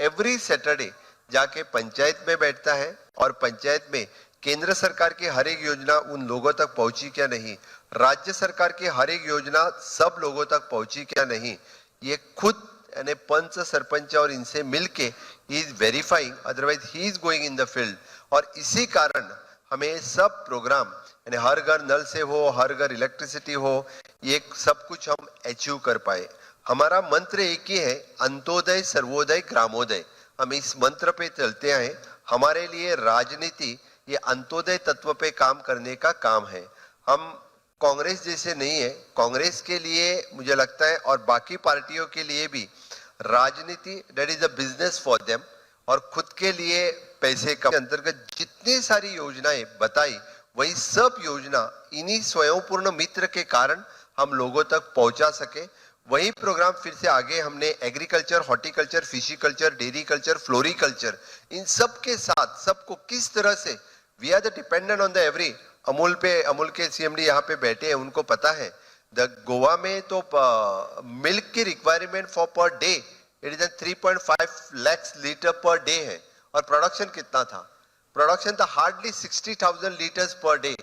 Every Saturday जाके पंचायत में बैठता है और पंचायत में केंद्र सरकार की हर एक योजना उन लोगों तक पहुंची क्या नहीं, राज्य सरकार की हर एक योजना सब लोगों तक पहुंची क्या नहीं, ये खुद यानी पंच सरपंच और इनसे मिलके he is verifying, otherwise he is going in the field. और इसी कारण हमें सब प्रोग्राम यानी हर घर नल से हो, हर घर इलेक्ट्रिसिटी हो, ये सब कुछ हम अचीव कर पाए। हमारा मंत्र एक ही है, अंत्योदय सर्वोदय ग्रामोदय। हम इस मंत्र पे चलते हैं। हमारे लिए राजनीति ये अंत्योदय तत्व पे काम करने का काम है। हम कांग्रेस जैसे नहीं है। कांग्रेस के लिए मुझे लगता है और बाकी पार्टियों के लिए भी राजनीति that is a business for them, और खुद के लिए पैसे का अंतर्गत जितनी सारी योजनाएं बताई वही सब योजना इन्हीं स्वयंपूर्ण मित्र के कारण हम लोगों तक पहुंचा सके। वही प्रोग्राम फिर से आगे हमने agriculture, horticulture, pisciculture, dairy culture, floriculture, इन सब के साथ सबको किस तरह से we are the dependent on the every. Amul के सीएमडी यहाँ पे बैठे हैं, उनको पता है द गोवा में तो मिल्क की requirement for per day it is 3.5 lakh litre per day है, और प्रोडक्शन कितना था? प्रोडक्शन था हार्डली 60,000 लीटर्स पर डे।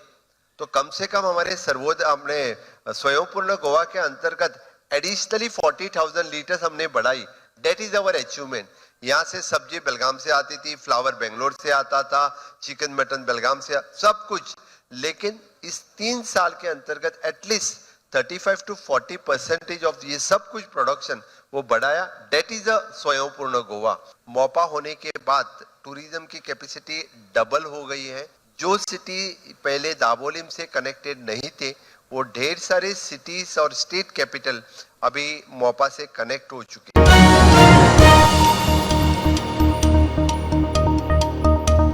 तो कम से कम हमारे सर्वोदय हमने स्वयंपूर्ण गोवा के अंतर्गत एडिशनली 40,000 लीटर्स हमने बढ़ाई। That is our achievement. यहाँ से सब्जी बेलगाम से आती थी, फ्लावर बेंगलोर से आता था, चिकन मटन बेलगाम से, सब कुछ। लेकिन इस 3 साल के अंतर्गत एटलीस्ट 35 to 40% ऑफ ये सब कुछ प्रोडक्शन वो बढ़ाया। दैट इज अ स्वयंपूर्ण गोवा। मौपा होने के बाद टूरिज्म की कैपेसिटी डबल हो गई है। जो सिटी पहले दाबोलिम से कनेक्टेड नहीं थे, वो ढेर सारे सिटीज और स्टेट कैपिटल अभी मोपा से कनेक्ट हो चुके हैं।